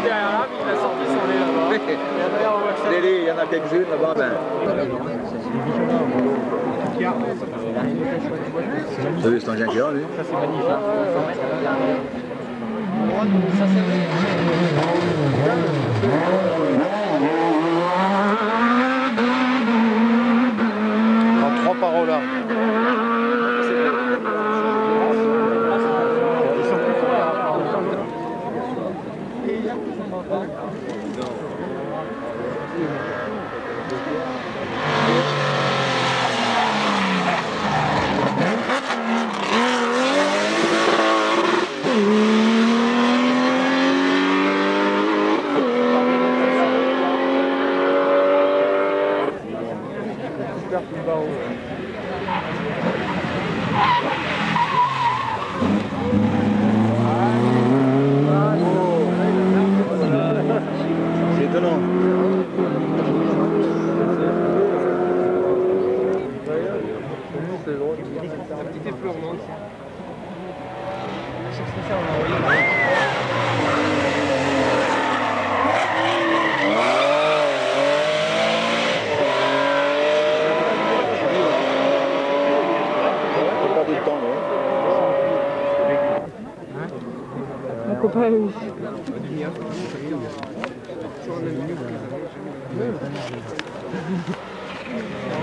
Derrière là, il a sorti son lait là-bas. Il y en a quelques-unes là-bas. T'as vu, c'est un Junker, lui? Ça, c'est magnifique. En 3 paroles là. C'est étonnant. La petite effleurement. Mon copain a eu.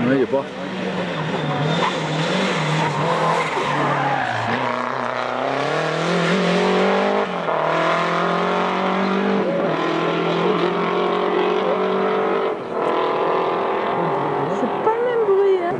Non, il n'y a pas. C'est pas le même bruit, hein.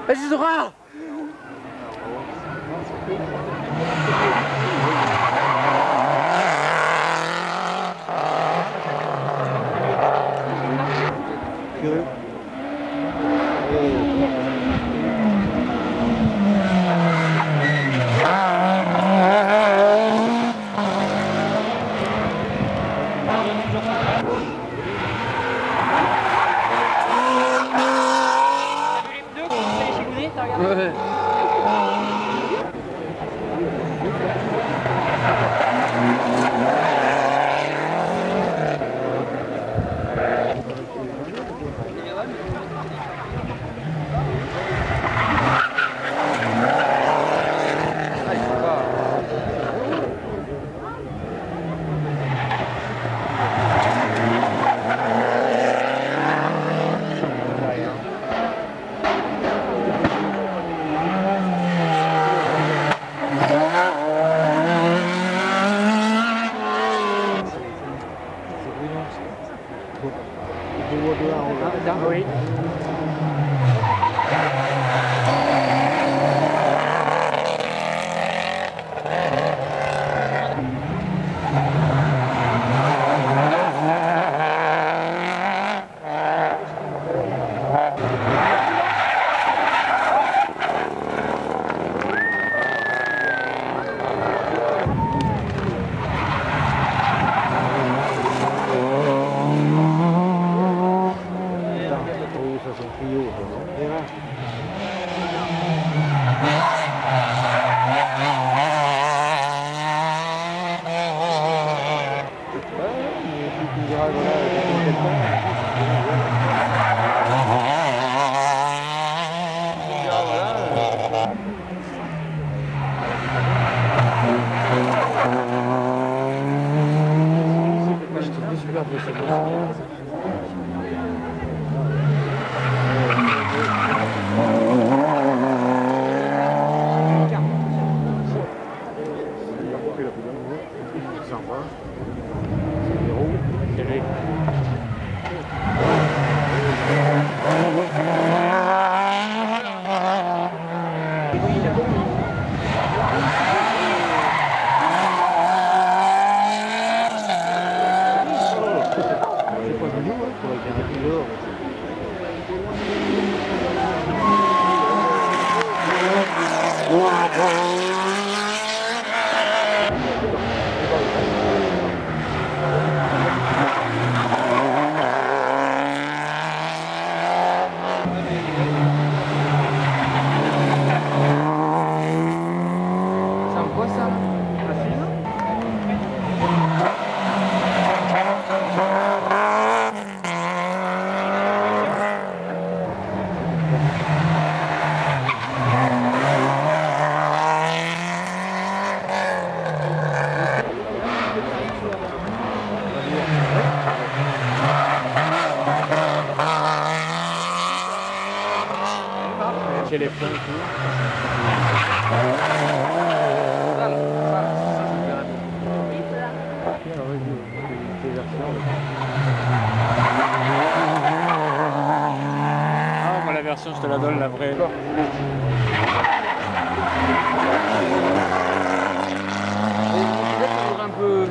Vas-y Zora! Ouais. Oui. Chez les ponts et tout. Ah, moi la version je te la donne, la vraie. Un peu...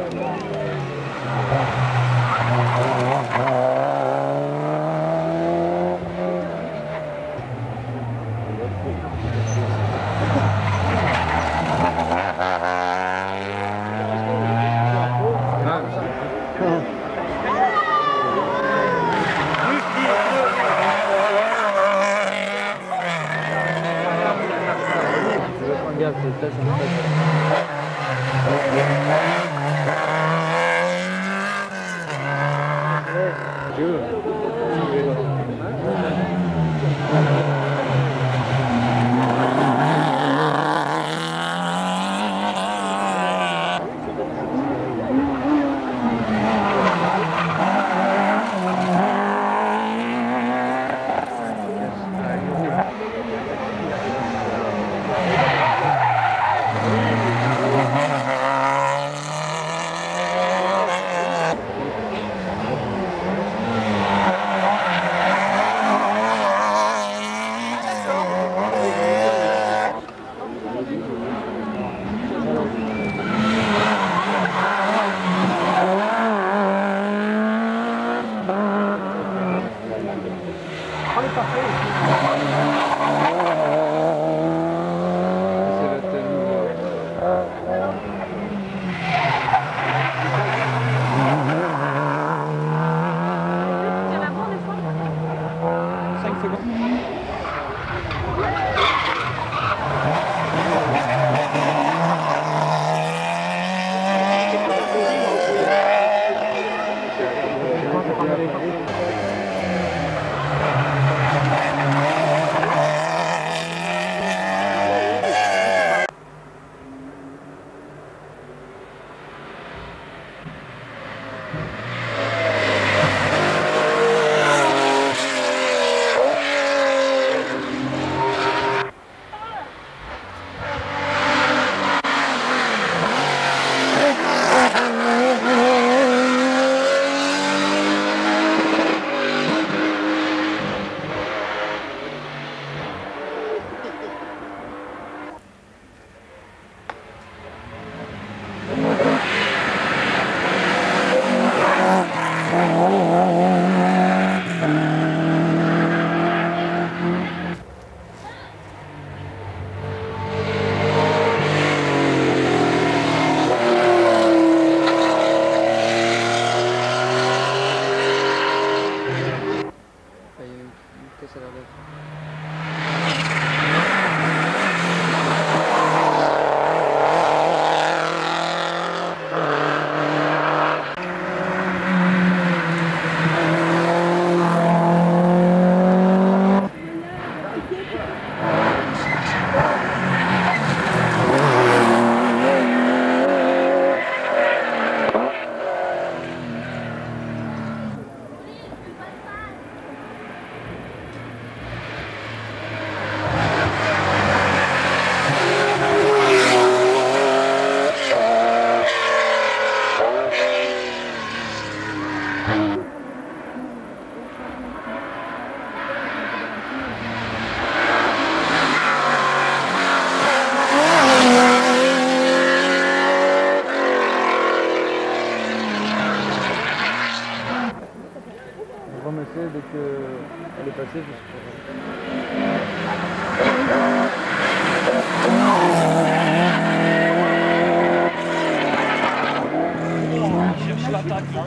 passer dès qu'elle est passée. Cherche l'attaque là.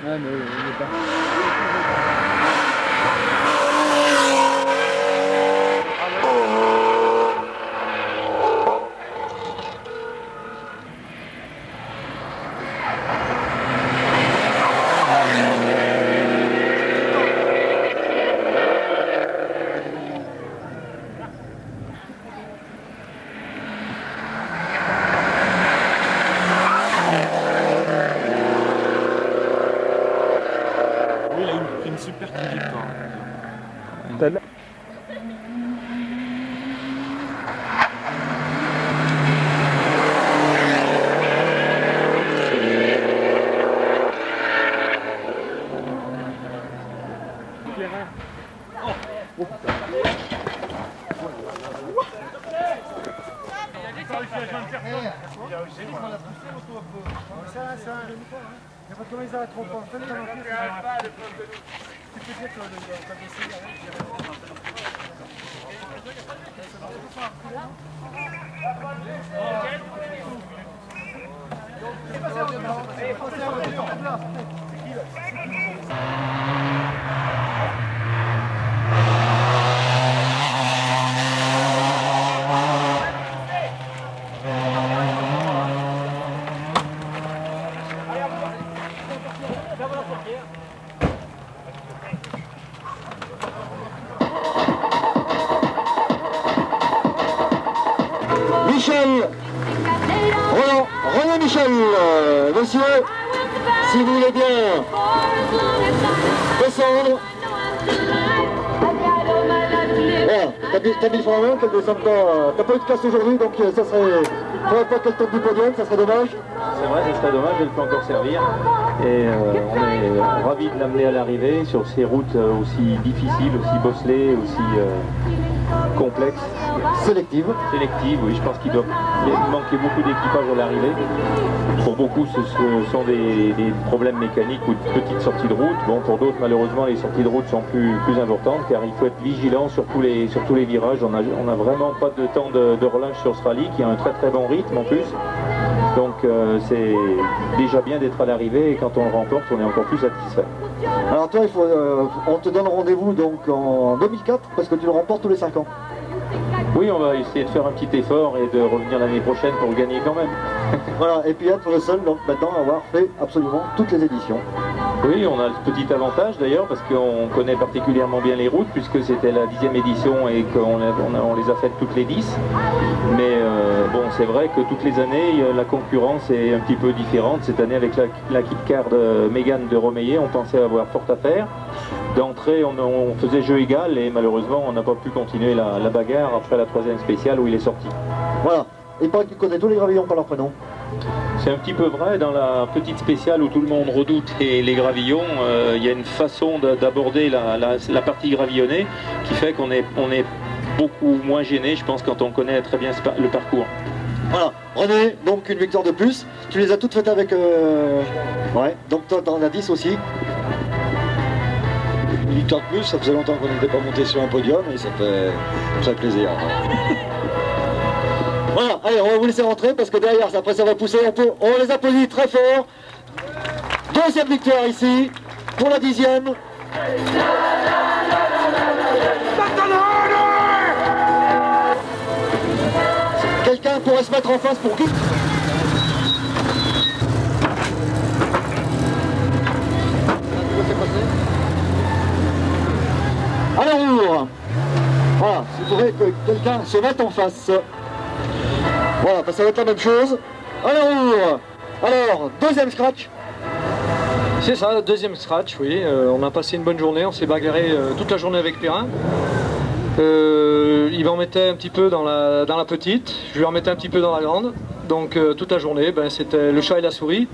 Ouais, mais on n'est pas. Une super trajectoire. Michel, René Michel, monsieur, si vous voulez bien descendre. Voilà, t'as mis le frein à main, qu'elle descende pas. T'as pas eu de casse aujourd'hui, donc ça serait. Faudrait pas qu'elle tombe du podium, ça serait dommage. C'est vrai, ça serait dommage, elle peut encore servir. Et on est ravis de l'amener à l'arrivée sur ces routes aussi difficiles, aussi bosselées, aussi complexes. Sélective. Sélective, oui, je pense qu'il manquait beaucoup d'équipage à l'arrivée. Pour beaucoup, ce sont des problèmes mécaniques ou de petites sorties de route. Bon, pour d'autres, malheureusement, les sorties de route sont plus importantes car il faut être vigilant sur tous les virages. On n'a vraiment pas de temps de relâche sur ce rallye qui a un très très bon rythme en plus. Donc c'est déjà bien d'être à l'arrivée et quand on le remporte, on est encore plus satisfait. Alors toi, on te donne rendez-vous donc en 2004 parce que tu le remportes tous les 5 ans. Oui, on va essayer de faire un petit effort et de revenir l'année prochaine pour gagner quand même. Voilà, et puis être le seul donc maintenant à avoir fait absolument toutes les éditions. Oui, on a le petit avantage d'ailleurs parce qu'on connaît particulièrement bien les routes puisque c'était la 10e édition et qu'on les a faites toutes les 10. Mais bon, c'est vrai que toutes les années, la concurrence est un petit peu différente. Cette année, avec la kit car de Mégane de Romeyer, on pensait avoir fort à faire. D'entrée, on faisait jeu égal et malheureusement, on n'a pas pu continuer la bagarre après la 3e spéciale où il est sorti. Voilà, et il paraît que tu connais tous les gravillons par leur prénom. C'est un petit peu vrai, dans la petite spéciale où tout le monde redoute les gravillons, il y a une façon d'aborder la partie gravillonnée qui fait qu'on est beaucoup moins gêné, je pense, quand on connaît très bien le parcours. Voilà, René, donc une victoire de plus. Tu les as toutes faites avec... Ouais, donc toi t'en as 10 aussi. Une victoire de plus, ça faisait longtemps qu'on n'était pas monté sur un podium et ça fait très plaisir. Voilà, allez, on va vous laisser rentrer parce que derrière, après ça va pousser. On les applaudit très fort. Deuxième victoire ici, pour la 10e. Quelqu'un pourrait se mettre en face pour qui? Alors, voilà, il faudrait que quelqu'un se mette en face. Voilà, ça va être la même chose. Alors, deuxième scratch. C'est ça, deuxième scratch, oui. On a passé une bonne journée, on s'est bagarré toute la journée avec Perrin. il m'en mettait un petit peu dans la petite, je lui en mettais un petit peu dans la grande. Donc toute la journée, c'était le chat et la souris.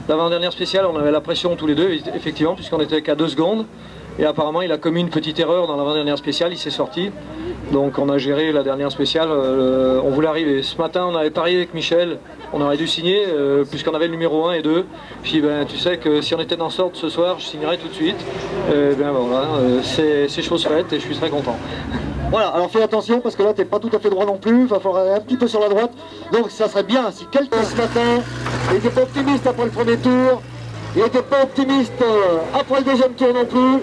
L'avant-dernière spéciale, on avait la pression tous les deux, effectivement, puisqu'on n'était qu'à 2 secondes. Et apparemment, il a commis une petite erreur dans l'avant-dernière spéciale, il s'est sorti. Donc on a géré la dernière spéciale, on voulait arriver. Ce matin, on avait parié avec Michel, on aurait dû signer, puisqu'on avait le numéro 1 et 2. Puis tu sais que si on était dans sorte ce soir, je signerais tout de suite. Voilà, c'est chose faite et je suis très content. Voilà, alors fais attention parce que là t'es pas tout à fait droit non plus, il va falloir aller un petit peu sur la droite. Donc ça serait bien si quelqu'un ce matin n'était pas optimiste après le premier tour, il n'était pas optimiste après le deuxième tour non plus.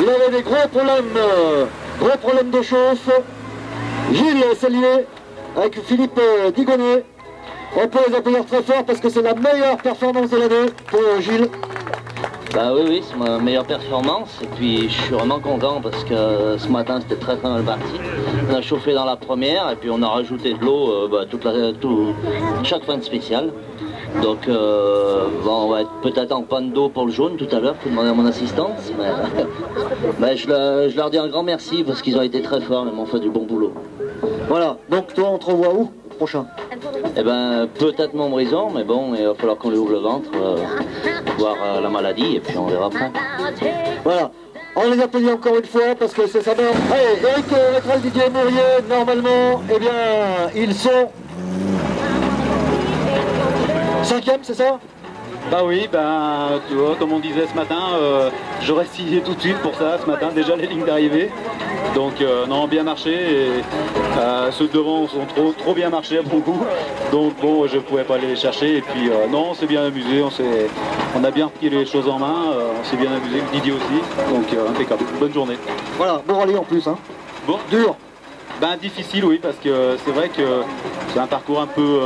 Il avait des gros problèmes de chauffe. Gilles Sellier avec Philippe Digonnet. On peut les applaudir très fort parce que c'est la meilleure performance de l'année pour Gilles. Bah oui, c'est ma meilleure performance et puis je suis vraiment content parce que ce matin c'était très mal parti. On a chauffé dans la première et puis on a rajouté de l'eau chaque fin de spéciale. Donc on va être peut-être en panne d'eau pour le jaune tout à l'heure, faut demander à mon assistance. Mais je leur dis un grand merci parce qu'ils ont été très forts, ils m'ont fait du bon boulot. Voilà, donc toi on te revoit où prochain? Eh ben peut-être Montbrison, mais bon, il va falloir qu'on lui ouvre le ventre, voir la maladie et puis on verra après. Voilà, on les applaudit encore une fois parce que c'est sa mère. Allez, Eric Letral, Didier Mourier, normalement, eh bien, ils sont 5e, c'est ça? Bah oui, tu vois, comme on disait ce matin, j'aurais signé tout de suite pour ça, ce matin, déjà les lignes d'arrivée. Donc non, bien marché, et ceux de devant sont trop bien marchés à mon goût. Donc bon, je ne pouvais pas aller les chercher, et puis non, on s'est bien amusé, on a bien repris les choses en main, on s'est bien amusé, Didier aussi, donc impeccable, bonne journée. Voilà, bon rallye en plus, hein. Bon. Dur. Difficile, oui, parce que c'est vrai que c'est un parcours un peu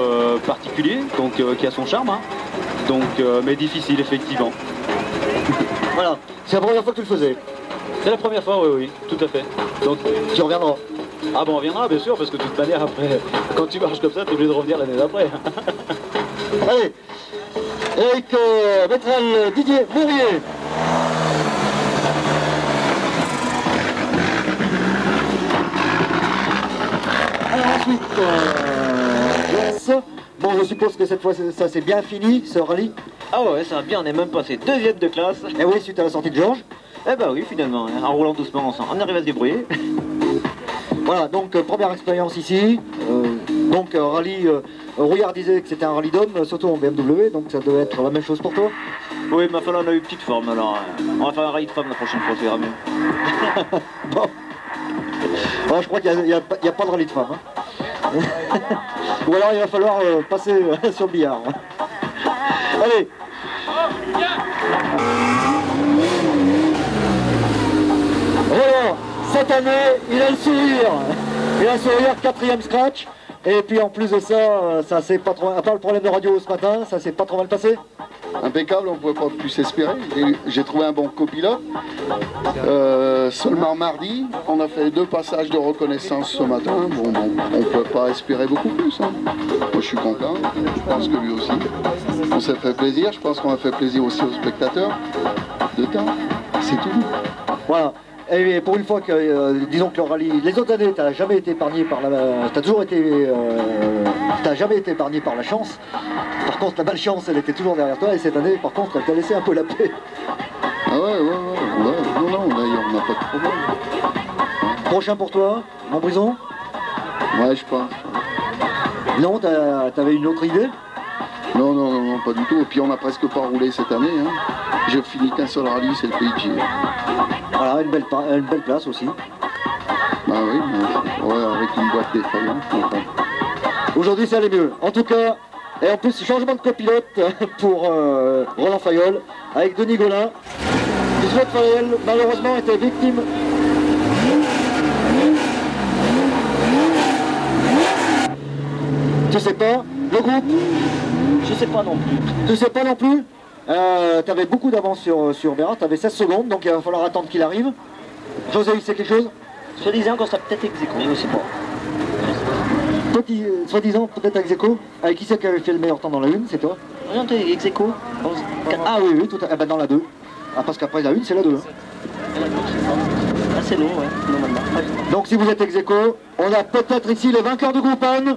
particulier, donc qui a son charme, hein. Donc, mais difficile effectivement. Voilà, c'est la première fois que tu le faisais. C'est la première fois, oui, tout à fait. Donc, tu reviendras. Ah bon, on reviendra, bien sûr, parce que de toute manière, après, quand tu marches comme ça, tu es obligé de revenir l'année d'après. Allez, Eric Letral, Didier Mourier. Alors ensuite, bon, je suppose que cette fois ça c'est bien fini, ce rallye. Ah ouais, ça va bien, on est même passé 2e de classe. Et oui, suite à la sortie de Georges. Eh bah oui, finalement, en roulant doucement ensemble, on arrive à se débrouiller. Voilà, donc première expérience ici. Donc rallye, Rouillard disait que c'était un rallye d'hommes, surtout en BMW, donc ça devait être la même chose pour toi. Oui, mais enfin là on a eu une petite forme, alors on va faire un rallye de femmes la prochaine fois, ça ira mieux. Bon. Alors, je crois qu'il n'y a pas de rallye de femmes. Hein. Ou alors il va falloir passer sur le billard. Allez. Voilà, cette année, il a le sourire. Il a le sourire, 4e scratch. Et puis en plus de ça, ça s'est pas trop... À part le problème de radio ce matin, ça s'est pas trop mal passé. Impeccable, on ne pouvait pas plus espérer. J'ai trouvé un bon copilote. Seulement mardi, on a fait 2 passages de reconnaissance ce matin. Bon, on ne peut pas espérer beaucoup plus. Hein. Moi, je suis content. Je pense que lui aussi. On s'est fait plaisir. Je pense qu'on a fait plaisir aussi aux spectateurs. De temps. C'est tout. Voilà. Et pour une fois que, disons que le rallye, les autres années, t'as jamais été épargné par t'as toujours été, t'as jamais été épargné par la chance. Par contre, la malchance, elle était toujours derrière toi, et cette année, par contre, elle t'a laissé un peu la paix. Ah ouais. Non, d'ailleurs, on n'a pas de problème. Prochain pour toi, Montbrison? Ouais, je pense. Non, t'avais une autre idée? Non, pas du tout. Et puis on n'a presque pas roulé cette année. Hein. J'ai fini qu'un seul rallye, c'est le PG. Voilà, une belle place aussi. Bah oui, mais, ouais, avec une boîte défaillante. Enfin. Aujourd'hui, ça allait mieux. En tout cas, et en plus, changement de copilote pour Roland Fayol avec Denis Gaulin. Denis Fayol, malheureusement, était victime. Tu sais pas, le groupe? Je sais pas non plus. Tu sais pas non plus? T'avais beaucoup d'avance sur Bérat, t'avais 16 secondes, donc il va falloir attendre qu'il arrive. José, il sait quelque chose? Soi-disant qu'on sera peut-être ex-aequo, je sais pas. Soi-disant peut-être ex-aequo. Avec qui c'est qui avait fait le meilleur temps dans la 1? C'est toi? Non, t'es ex-aequo. Ah oui, tout à... dans la 2. Ah, parce qu'après la 1, c'est la 2. Hein. Ah, c'est nous, ouais, normalement. Donc si vous êtes ex aequo, on a peut-être ici les vainqueurs du groupe 1.